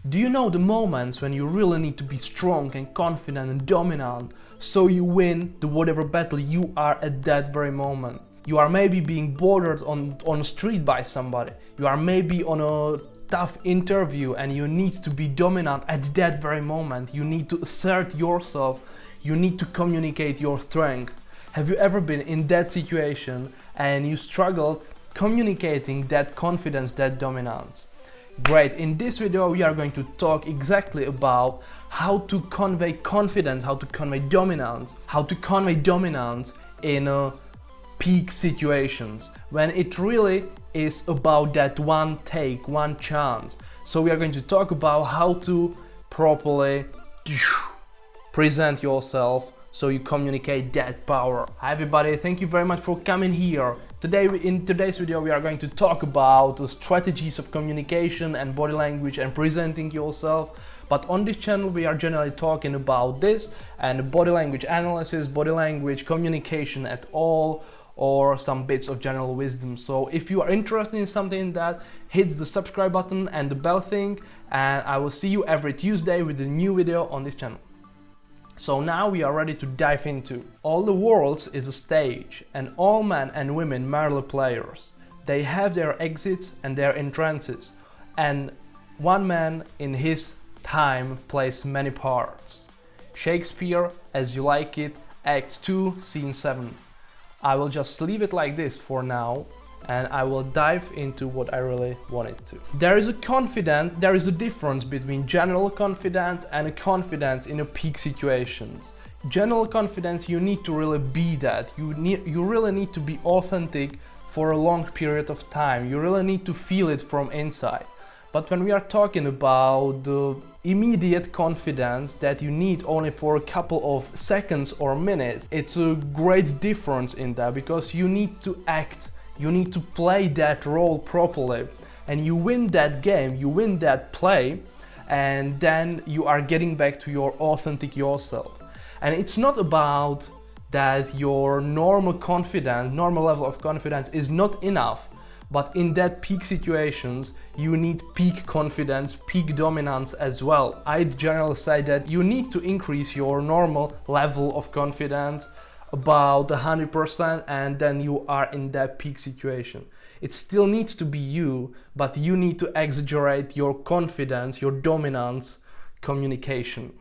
Do you know the moments when you really need to be strong and confident and dominant so you win the whatever battle you are at that very moment? You are maybe being bothered on the street by somebody. You are maybe on a tough interview and you need to be dominant at that very moment. You need to assert yourself. You need to communicate your strength. Have you ever been in that situation and you struggled communicating that confidence, that dominance? Great, in this video we are going to talk exactly about how to convey confidence, how to convey dominance in peak situations, when it really is about that one take, one chance. So we are going to talk about how to properly present yourself so you communicate that power. Hi everybody, thank you very much for coming here. In today's video we are going to talk about the strategies of communication and body language and presenting yourself. But on this channel we are generally talking about this and body language analysis, body language communication at all, or some bits of general wisdom. So if you are interested in something that, hit the subscribe button and the bell thing, and I will see you every Tuesday with a new video on this channel. So now we are ready to dive into. All the worlds is a stage, and all men and women merely players. They have their exits and their entrances, and one man in his time plays many parts. Shakespeare, As You Like It, Act 2, Scene 7. I will just leave it like this for now, and I will dive into what I really wanted to. There is a difference between general confidence and a confidence in a peak situations. General confidence, you need to really be that. You really need to be authentic for a long period of time. You really need to feel it from inside. But when we are talking about the immediate confidence that you need only for a couple of seconds or minutes, it's a great difference in that, because you need to act, you need to play that role properly, and you win that game, you win that play, and then you are getting back to your authentic yourself. And it's not about that your normal level of confidence is not enough. But in that peak situations, you need peak confidence, peak dominance as well. I generally say that you need to increase your normal level of confidence about 100%, and then you are in that peak situation. It still needs to be you, but you need to exaggerate your confidence, your dominance communication.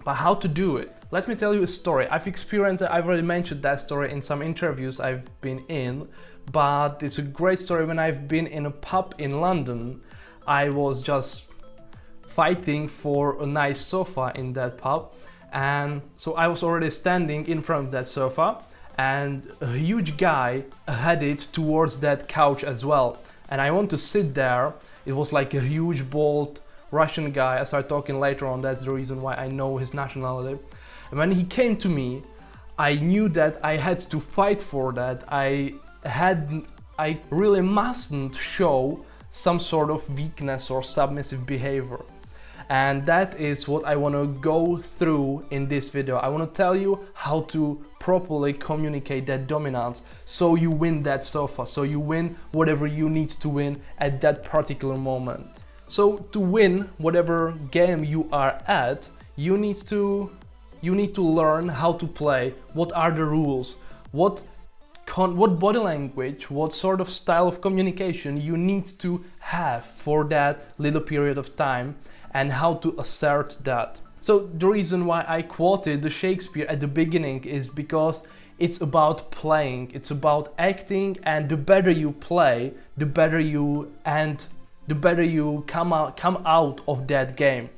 But how to do it? Let me tell you a story. I've already mentioned that story in some interviews I've been in, but it's a great story. When I've been in a pub in London, I was just fighting for a nice sofa in that pub, and so I was already standing in front of that sofa, and a huge guy headed towards that couch as well, and I want to sit there. It was like a huge, bold Russian guy. I started talking later on, that's the reason why I know his nationality. And when he came to me, I knew that I had to fight for that. I really mustn't show some sort of weakness or submissive behavior. And that is what I want to go through in this video. I want to tell you how to properly communicate that dominance so you win that sofa, so you win whatever you need to win at that particular moment. So to win whatever game you are at, you need to learn how to play. What are the rules? What body language, what sort of style of communication you need to have for that little period of time, and how to assert that. So the reason why I quoted the Shakespeare at the beginning is because it's about playing, it's about acting, and the better you play, the better you come out of that game.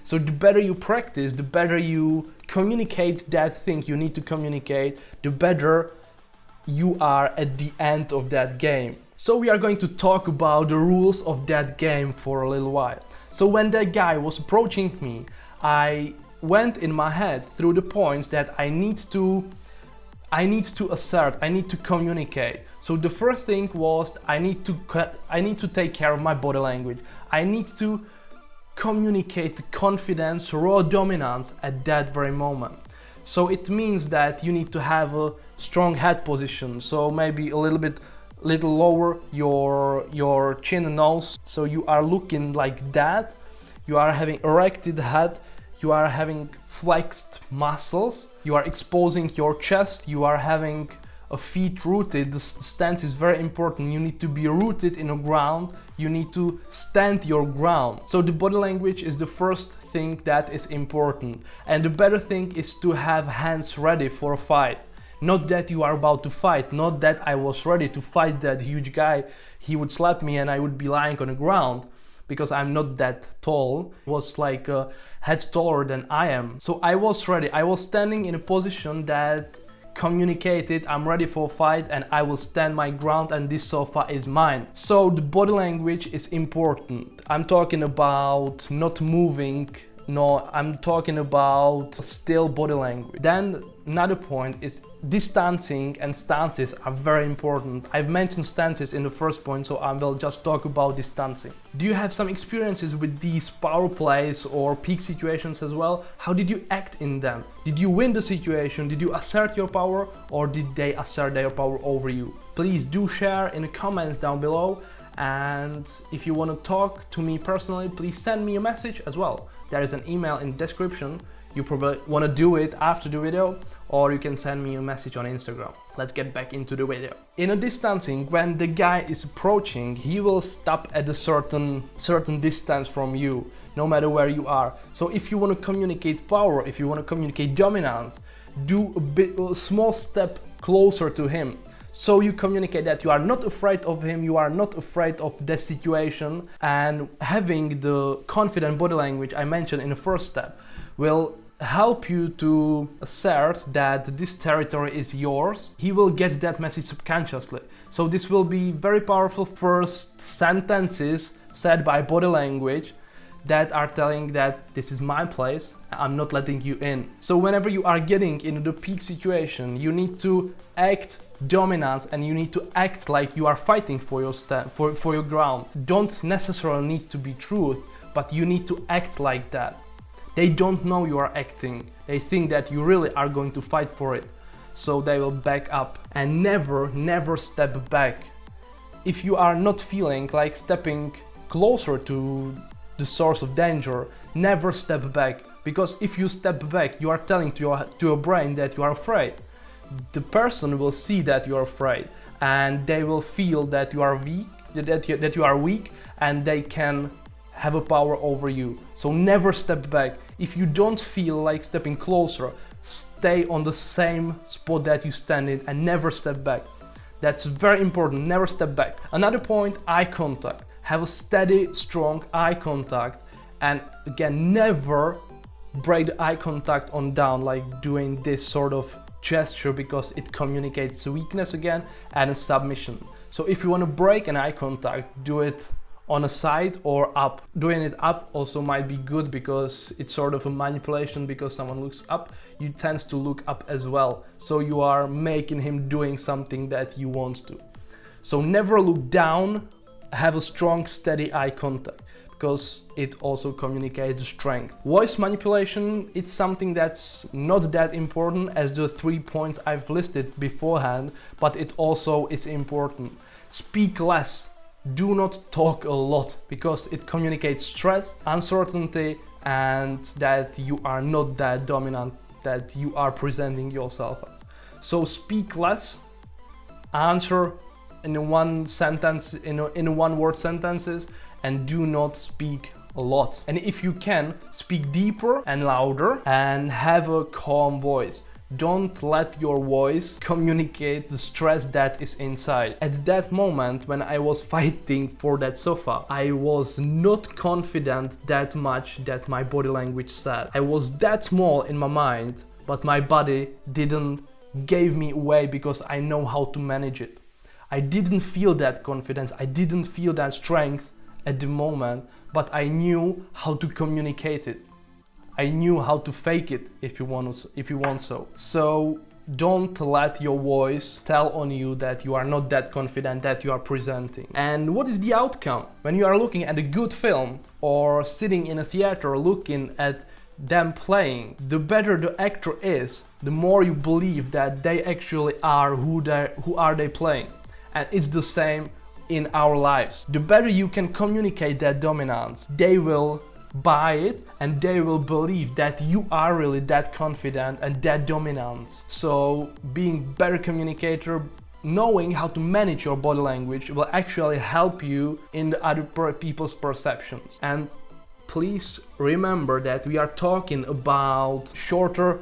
So the better you practice, the better you communicate that thing you need to communicate, the better you are at the end of that game. So we are going to talk about the rules of that game for a little while. So when that guy was approaching me, I went in my head through the points that I need to assert, I need to communicate. So the first thing was I need to take care of my body language. I need to communicate confidence, raw dominance at that very moment. So it means that you need to have a strong head position, so maybe a little lower your chin and nose, so you are looking like that. you are having erected head, you are having flexed muscles, you are exposing your chest, you are having a feet rooted. The stance is very important. You need to be rooted in the ground, you need to stand your ground. So the body language is the first thing that is important. And the better thing is to have hands ready for a fight. Not that you are about to fight, not that I was ready to fight that huge guy, he would slap me and I would be lying on the ground, because I'm not that tall. He was like a head taller than I am. So I was ready, I was standing in a position that communicated I'm ready for a fight and I will stand my ground and this sofa is mine. So the body language is important. I'm talking about not moving, no, I'm talking about still body language. Then another point is distancing and stances are very important. I've mentioned stances in the first point, so I will just talk about distancing. Do you have some experiences with these power plays or peak situations as well? How did you act in them? Did you win the situation? Did you assert your power, or did they assert their power over you? Please do share in the comments down below. And if you want to talk to me personally, please send me a message as well. There is an email in the description. You probably want to do it after the video, or you can send me a message on Instagram. Let's get back into the video. In a distancing, when the guy is approaching, he will stop at a certain distance from you, no matter where you are. So if you want to communicate power, if you want to communicate dominance, do a small step closer to him. So you communicate that you are not afraid of him, you are not afraid of the situation, and having the confident body language I mentioned in the first step will help you to assert that this territory is yours. He will get that message subconsciously. So this will be very powerful first sentences said by body language that are telling that this is my place, I'm not letting you in. So whenever you are getting into the peak situation, you need to act dominance and you need to act like you are fighting for your for your ground. Don't necessarily need to be truth, but you need to act like that. They don't know you are acting. They think that you really are going to fight for it. So they will back up and never step back. If you are not feeling like stepping closer to the source of danger, never step back, because if you step back, you are telling to your brain that you are afraid. The person will see that you are afraid, and they will feel that you are weak, that you are weak, and they can have a power over you. So never step back. If you don't feel like stepping closer, stay on the same spot that you stand in and never step back. That's very important, never step back. Another point, eye contact. Have a steady, strong eye contact, and again, never break the eye contact on down, like doing this sort of gesture, because it communicates weakness again and a submission. So if you want to break an eye contact, do it on a side or up. Doing it up also might be good because it's sort of a manipulation, because someone looks up, you tend to look up as well. So you are making him doing something that you want to. So never look down, have a strong, steady eye contact, because it also communicates strength. Voice manipulation, it's something that's not that important as the 3 points I've listed beforehand, but it also is important. Speak less. Do not talk a lot, because it communicates stress, uncertainty, and that you are not that dominant that you are presenting yourself as. So speak less, answer in one sentence, in one word sentences, and do not speak a lot. And if you can, speak deeper and louder and have a calm voice. Don't let your voice communicate the stress that is inside. At that moment, when I was fighting for that sofa, I was not confident that much that my body language said. I was that small in my mind, but my body didn't give me away, because I know how to manage it. I didn't feel that confidence, I didn't feel that strength at the moment, but I knew how to communicate it. I knew how to fake it if you want so. So don't let your voice tell on you that you are not that confident that you are presenting. And what is the outcome? When you are looking at a good film or sitting in a theater looking at them playing, the better the actor is, the more you believe that they actually are who are they playing. And it's the same in our lives. The better you can communicate that dominance, they will buy it, and they will believe that you are really that confident and that dominant. So being better communicator, knowing how to manage your body language will actually help you in the other people's perceptions. And please remember that we are talking about shorter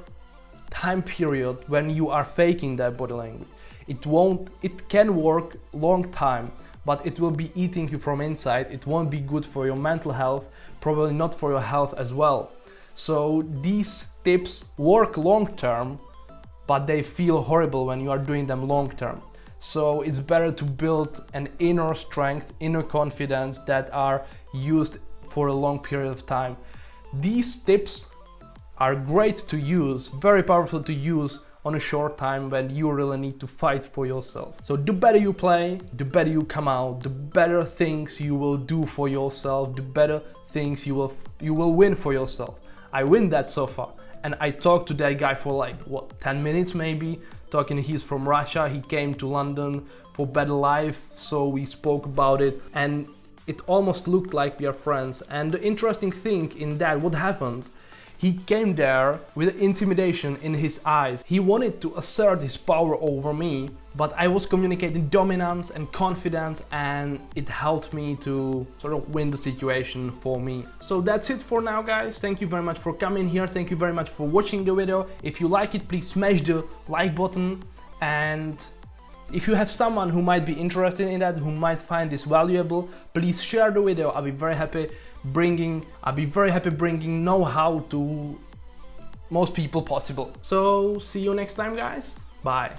time period when you are faking that body language. It can work long time, but it will be eating you from inside. It won't be good for your mental health, probably not for your health as well. So these tips work long term, but they feel horrible when you are doing them long term. So it's better to build an inner strength, inner confidence that are used for a long period of time. These tips are great to use, very powerful to use on a short time when you really need to fight for yourself. So the better you play, the better you come out, the better things you will do for yourself, the better things you will win for yourself. I win that so far. And I talked to that guy for like, what, 10 minutes maybe? He's from Russia, he came to London for better life, so we spoke about it, and it almost looked like we are friends. And the interesting thing in that, what happened, he came there with intimidation in his eyes. He wanted to assert his power over me, but I was communicating dominance and confidence, and it helped me to sort of win the situation for me. So that's it for now, guys. Thank you very much for coming here. Thank you very much for watching the video. If you like it, please smash the like button, and if you have someone who might be interested in that, who might find this valuable, please share the video. I'll be very happy bringing know-how to most people possible. So see you next time, guys. Bye.